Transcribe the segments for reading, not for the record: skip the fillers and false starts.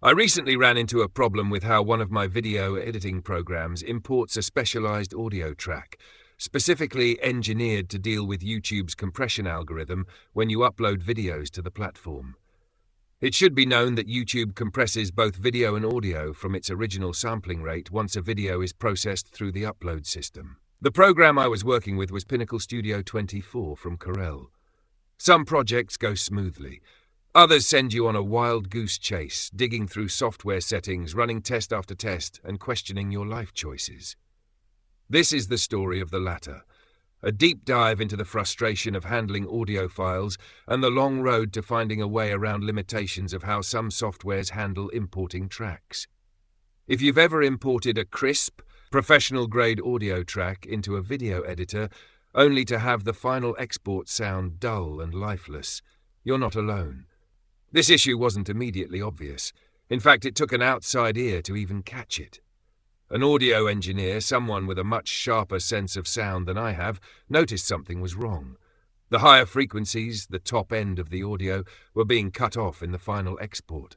I recently ran into a problem with how one of my video editing programs imports a specialized audio track, specifically engineered to deal with YouTube's compression algorithm when you upload videos to the platform. It should be known that YouTube compresses both video and audio from its original sampling rate once a video is processed through the upload system. The program I was working with was Pinnacle Studio 24 from Corel. Some projects go smoothly. Others send you on a wild goose chase, digging through software settings, running test after test, and questioning your life choices. This is the story of the latter. A deep dive into the frustration of handling audio files and the long road to finding a way around limitations of how some softwares handle importing tracks. If you've ever imported a crisp, professional-grade audio track into a video editor only to have the final export sound dull and lifeless, you're not alone. This issue wasn't immediately obvious. In fact, it took an outside ear to even catch it. An audio engineer, someone with a much sharper sense of sound than I have, noticed something was wrong. The higher frequencies, the top end of the audio, were being cut off in the final export.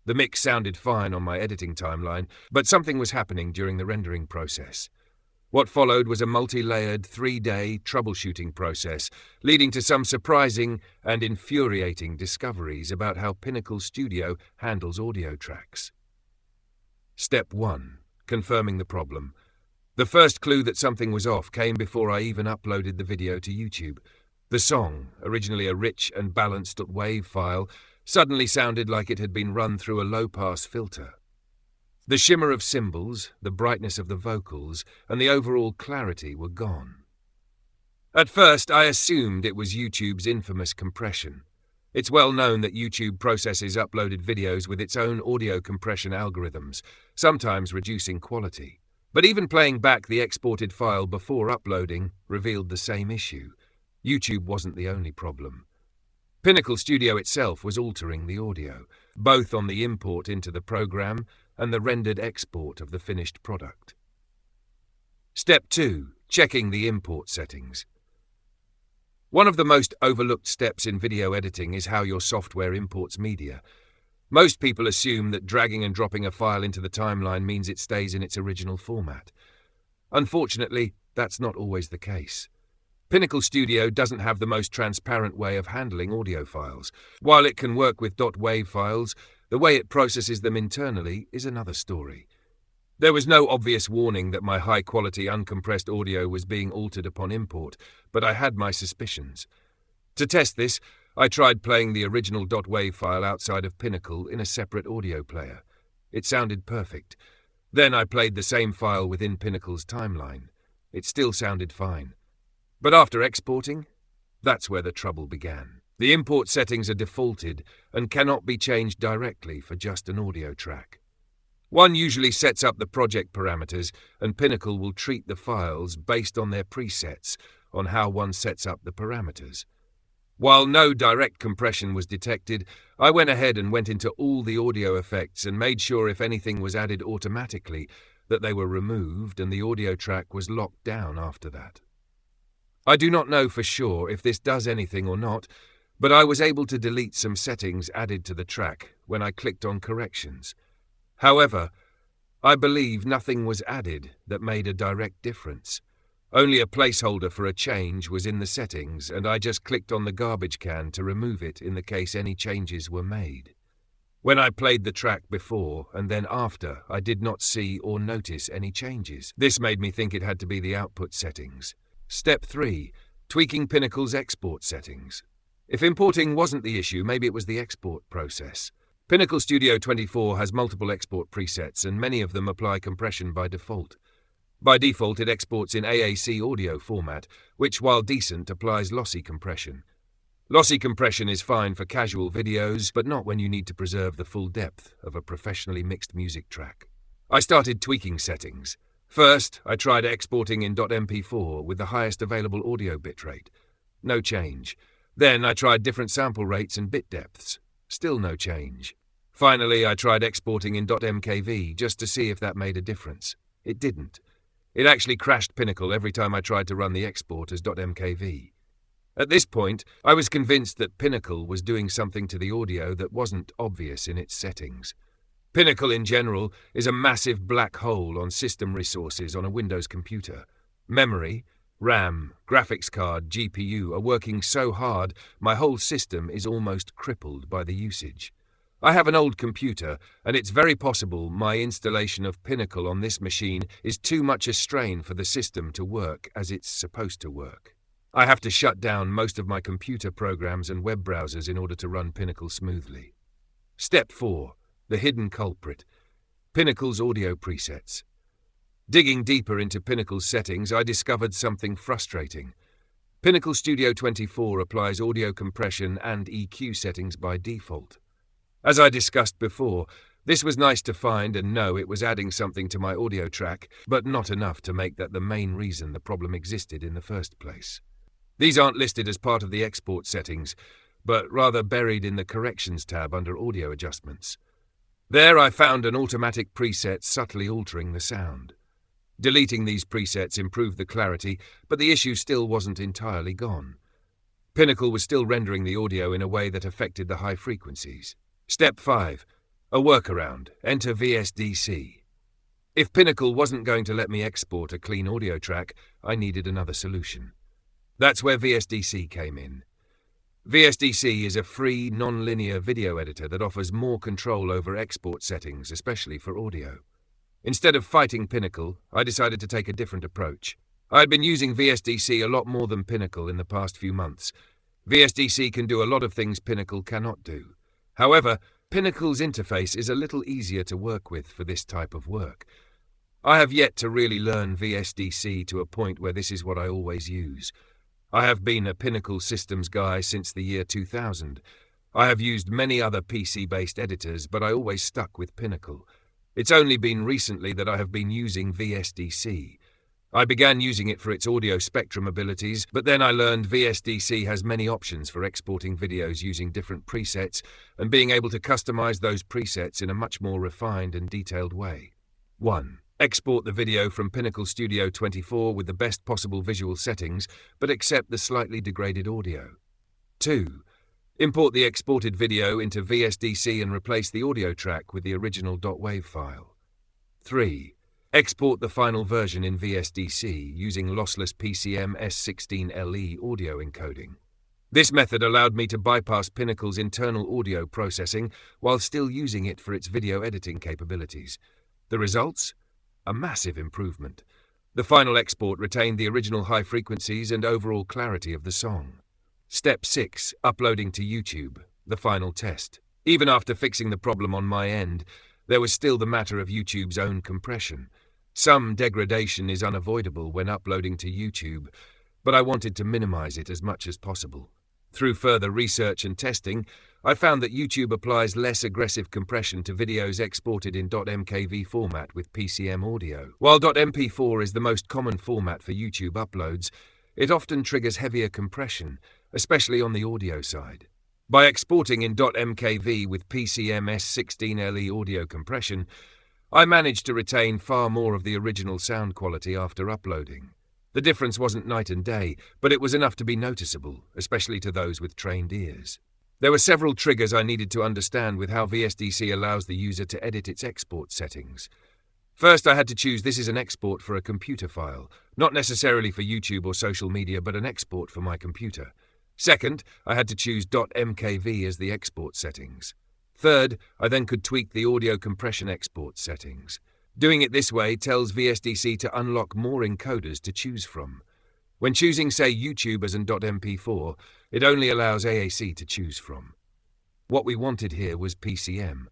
The mix sounded fine on my editing timeline, but something was happening during the rendering process. What followed was a multi-layered, 3-day troubleshooting process, leading to some surprising and infuriating discoveries about how Pinnacle Studio handles audio tracks. Step 1. Confirming the problem. The first clue that something was off came before I even uploaded the video to YouTube. The song, originally a rich and balanced WAV file, suddenly sounded like it had been run through a low-pass filter. The shimmer of cymbals, the brightness of the vocals, and the overall clarity were gone. At first, I assumed it was YouTube's infamous compression. It's well known that YouTube processes uploaded videos with its own audio compression algorithms, sometimes reducing quality. But even playing back the exported file before uploading revealed the same issue. YouTube wasn't the only problem. Pinnacle Studio itself was altering the audio, both on the import into the program and the rendered export of the finished product. Step 2. Checking the import settings. One of the most overlooked steps in video editing is how your software imports media. Most people assume that dragging and dropping a file into the timeline means it stays in its original format. Unfortunately, that's not always the case. Pinnacle Studio doesn't have the most transparent way of handling audio files. While it can work with .wav files, the way it processes them internally is another story. There was no obvious warning that my high-quality uncompressed audio was being altered upon import, but I had my suspicions. To test this, I tried playing the original .wav file outside of Pinnacle in a separate audio player. It sounded perfect. Then I played the same file within Pinnacle's timeline. It still sounded fine. But after exporting, that's where the trouble began. The import settings are defaulted and cannot be changed directly for just an audio track. One usually sets up the project parameters, and Pinnacle will treat the files based on their presets on how one sets up the parameters. While no direct compression was detected, I went ahead and went into all the audio effects and made sure if anything was added automatically that they were removed and the audio track was locked down after that. I do not know for sure if this does anything or not, but I was able to delete some settings added to the track when I clicked on corrections. However, I believe nothing was added that made a direct difference. Only a placeholder for a change was in the settings, and I just clicked on the garbage can to remove it in the case any changes were made. When I played the track before and then after, I did not see or notice any changes. This made me think it had to be the output settings. Step 3. Tweaking Pinnacle's export settings. If importing wasn't the issue, maybe it was the export process. Pinnacle Studio 24 has multiple export presets, and many of them apply compression by default. By default, it exports in AAC audio format, which, while decent, applies lossy compression. Lossy compression is fine for casual videos, but not when you need to preserve the full depth of a professionally mixed music track. I started tweaking settings. First, I tried exporting in .mp4 with the highest available audio bitrate. No change. Then I tried different sample rates and bit depths. Still no change. Finally, I tried exporting in .mkv just to see if that made a difference. It didn't. It actually crashed Pinnacle every time I tried to run the export as .mkv. At this point, I was convinced that Pinnacle was doing something to the audio that wasn't obvious in its settings. Pinnacle in general is a massive black hole on system resources on a Windows computer. Memory, RAM, graphics card, GPU are working so hard my whole system is almost crippled by the usage. I have an old computer, and it's very possible my installation of Pinnacle on this machine is too much a strain for the system to work as it's supposed to work. I have to shut down most of my computer programs and web browsers in order to run Pinnacle smoothly. Step 4. The hidden culprit. Pinnacle's audio presets. Digging deeper into Pinnacle's settings, I discovered something frustrating. Pinnacle Studio 24 applies audio compression and EQ settings by default. As I discussed before, this was nice to find and know it was adding something to my audio track, but not enough to make that the main reason the problem existed in the first place. These aren't listed as part of the export settings, but rather buried in the corrections tab under audio adjustments. There I found an automatic preset subtly altering the sound. Deleting these presets improved the clarity, but the issue still wasn't entirely gone. Pinnacle was still rendering the audio in a way that affected the high frequencies. Step 5. A workaround. Enter VSDC. If Pinnacle wasn't going to let me export a clean audio track, I needed another solution. That's where VSDC came in. VSDC is a free, non-linear video editor that offers more control over export settings, especially for audio. Instead of fighting Pinnacle, I decided to take a different approach. I had been using VSDC a lot more than Pinnacle in the past few months. VSDC can do a lot of things Pinnacle cannot do. However, Pinnacle's interface is a little easier to work with for this type of work. I have yet to really learn VSDC to a point where this is what I always use. I have been a Pinnacle systems guy since the year 2000. I have used many other PC-based editors, but I always stuck with Pinnacle. It's only been recently that I have been using VSDC. I began using it for its audio spectrum abilities, but then I learned VSDC has many options for exporting videos using different presets and being able to customize those presets in a much more refined and detailed way. 1. Export the video from Pinnacle Studio 24 with the best possible visual settings, but accept the slightly degraded audio. 2. Import the exported video into VSDC and replace the audio track with the original .wav file. 3. Export the final version in VSDC using lossless PCM S16LE audio encoding. This method allowed me to bypass Pinnacle's internal audio processing while still using it for its video editing capabilities. The results? A massive improvement. The final export retained the original high frequencies and overall clarity of the song. Step 6. Uploading to YouTube. The final test. Even after fixing the problem on my end, there was still the matter of YouTube's own compression. Some degradation is unavoidable when uploading to YouTube, but I wanted to minimize it as much as possible. Through further research and testing, I found that YouTube applies less aggressive compression to videos exported in .mkv format with PCM audio. While .mp4 is the most common format for YouTube uploads, it often triggers heavier compression, especially on the audio side. By exporting in .mkv with PCM S16LE audio compression, I managed to retain far more of the original sound quality after uploading. The difference wasn't night and day, but it was enough to be noticeable, especially to those with trained ears. There were several triggers I needed to understand with how VSDC allows the user to edit its export settings. First, I had to choose this is an export for a computer file, not necessarily for YouTube or social media, but an export for my computer. Second, I had to choose .mkv as the export settings. Third, I then could tweak the audio compression export settings. Doing it this way tells VSDC to unlock more encoders to choose from. When choosing, say, YouTube as an .mp4, it only allows AAC to choose from. What we wanted here was PCM.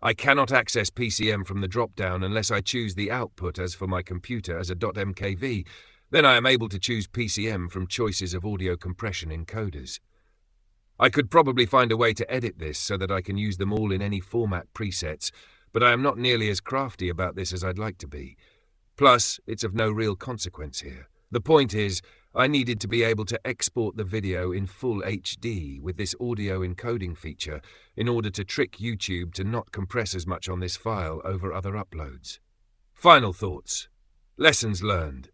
I cannot access PCM from the drop-down unless I choose the output as for my computer as a .mkv. Then I am able to choose PCM from choices of audio compression encoders. I could probably find a way to edit this so that I can use them all in any format presets, but I am not nearly as crafty about this as I'd like to be. Plus, it's of no real consequence here. The point is, I needed to be able to export the video in full HD with this audio encoding feature in order to trick YouTube to not compress as much on this file over other uploads. Final thoughts. Lessons learned.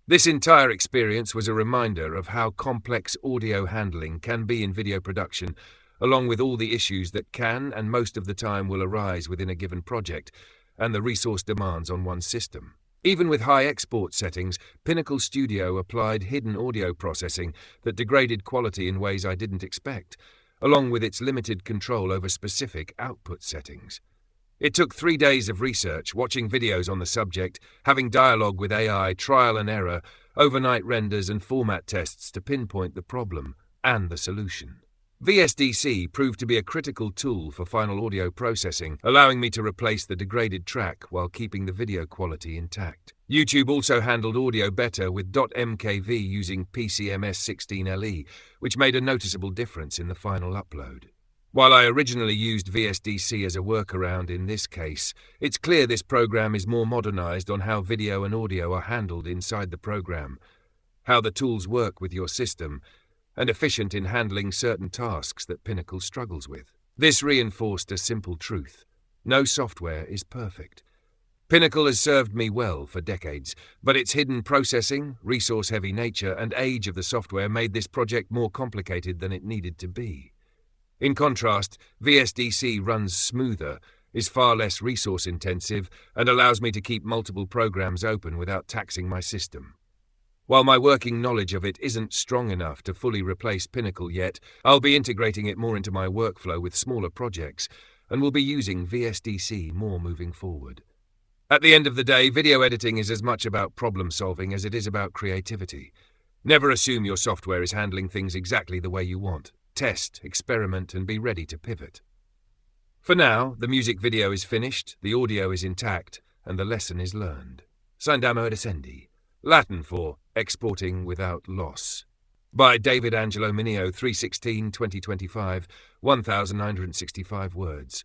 This entire experience was a reminder of how complex audio handling can be in video production, along with all the issues that can and most of the time will arise within a given project, and the resource demands on one's system. Even with high export settings, Pinnacle Studio applied hidden audio processing that degraded quality in ways I didn't expect, along with its limited control over specific output settings. It took 3 days of research, watching videos on the subject, having dialogue with AI, trial and error, overnight renders and format tests to pinpoint the problem and the solution. VSDC proved to be a critical tool for final audio processing, allowing me to replace the degraded track while keeping the video quality intact. YouTube also handled audio better with .mkv using PCMS16LE, which made a noticeable difference in the final upload. While I originally used VSDC as a workaround in this case, it's clear this program is more modernized on how video and audio are handled inside the program, how the tools work with your system, and efficient in handling certain tasks that Pinnacle struggles with. This reinforced a simple truth: no software is perfect. Pinnacle has served me well for decades, but its hidden processing, resource-heavy nature, and age of the software made this project more complicated than it needed to be. In contrast, VSDC runs smoother, is far less resource-intensive, and allows me to keep multiple programs open without taxing my system. While my working knowledge of it isn't strong enough to fully replace Pinnacle yet, I'll be integrating it more into my workflow with smaller projects, and will be using VSDC more moving forward. At the end of the day, video editing is as much about problem-solving as it is about creativity. Never assume your software is handling things exactly the way you want. Test, experiment, and be ready to pivot. For now, the music video is finished, the audio is intact, and the lesson is learned. Sine Damno Educendi. Latin for exporting without loss. By David Angelo Mineo, 3/16/2025, 1,965 words.